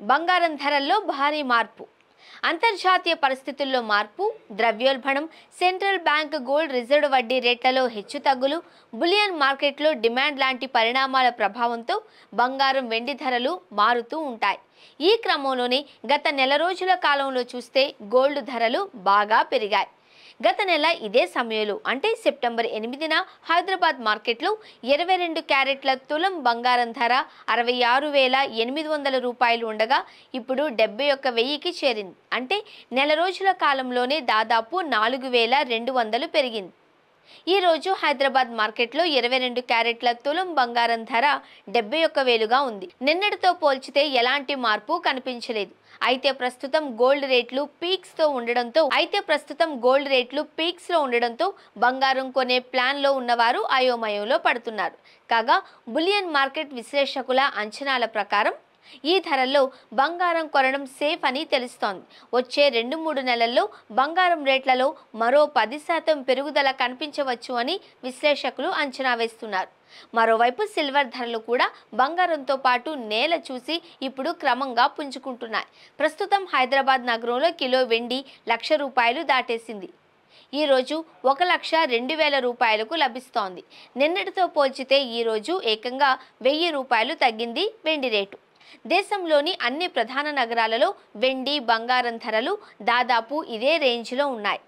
బంగారం ధరల్లో భారీ మార్పు. అంతర్జాతీయ పరిస్థితుల్లో మార్పు, ద్రవ్యోల్బణం, సెంట్రల్ బ్యాంక్ గోల్డ్ రిజర్వ్ వడ్డీ రేట్లలో హెచ్చుతగ్గులు, బులియన్ మార్కెట్లో డిమాండ్ లాంటి పరిణామాల ప్రభావంతో బంగారం, వెండి ధరలు మారుతూ ఉంటాయి. ఈ క్రమంలోనే గత నెల రోజుల కాలంలో చూస్తే గోల్డ్ ధరలు బాగా పెరిగాయి. గత నెల ఇదే సమయంలో అంటే సెప్టెంబర్ 8న హైదరాబాద్ మార్కెట్లో 22 క్యారెట్ల తులం బంగారం ధర 66,800 రూపాయలు ఉండగా ఇప్పుడు 71,000కి చేరింది. అంటే నెల రోజుల కాలంలోనే దాదాపు 4,200 పెరిగింది. ఈ రోజు హైదరాబాద్ మార్కెట్లో 22 క్యారెట్ల తులం బంగారం ధర 71,000గా ఉంది. నిన్నటితో పోల్చితే ఎలాంటి మార్పు కనిపించలేదు. అయితే ప్రస్తుతం గోల్డ్ రేట్లు పీక్స్ లో ఉండడంతో బంగారం కొనే ప్లాన్ లో ఉన్నవారు అయోమయంలో పడుతున్నారు. కాగా బులియన్ మార్కెట్ విశ్లేషకుల అంచనాల ప్రకారం ఈ ధరల్లో బంగారం కొనడం సేఫ్ అని తెలుస్తోంది. వచ్చే 2-3 నెలల్లో బంగారం రేట్లలో మరో 10% పెరుగుదల కనిపించవచ్చు అని విశ్లేషకులు అంచనా వేస్తున్నారు. మరోవైపు సిల్వర్ ధరలు కూడా బంగారంతో పాటు నేల చూసి ఇప్పుడు క్రమంగా పుంజుకుంటున్నాయి. ప్రస్తుతం హైదరాబాద్ నగరంలో కిలో వెండి 1,00,000 రూపాయలు దాటేసింది. ఈ రోజు 1,02,000 రూపాయలకు లభిస్తోంది. నిన్నటితో పోల్చితే ఈ రోజు ఏకంగా 1,000 రూపాయలు తగ్గింది వెండి రేటు. దేశంలోని అన్ని ప్రధాన నగరాలలో వెండి, బంగారం ధరలు దాదాపు ఇదే రేంజ్లో ఉన్నాయి.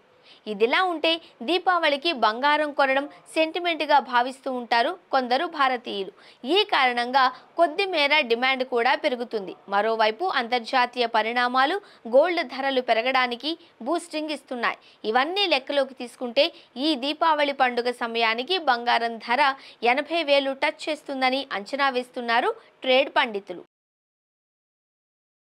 ఇదిలా ఉంటే దీపావళికి బంగారం కొనడం సెంటిమెంట్గా భావిస్తూ ఉంటారు కొందరు భారతీయులు. ఈ కారణంగా కొద్ది మేర డిమాండ్ కూడా పెరుగుతుంది. మరోవైపు అంతర్జాతీయ పరిణామాలు గోల్డ్ ధరలు పెరగడానికి బూస్టింగ్ ఇస్తున్నాయి. ఇవన్నీ లెక్కలోకి తీసుకుంటే ఈ దీపావళి పండుగ సమయానికి బంగారం ధర 80,000 టచ్ చేస్తుందని అంచనా వేస్తున్నారు ట్రేడ్ పండితులు.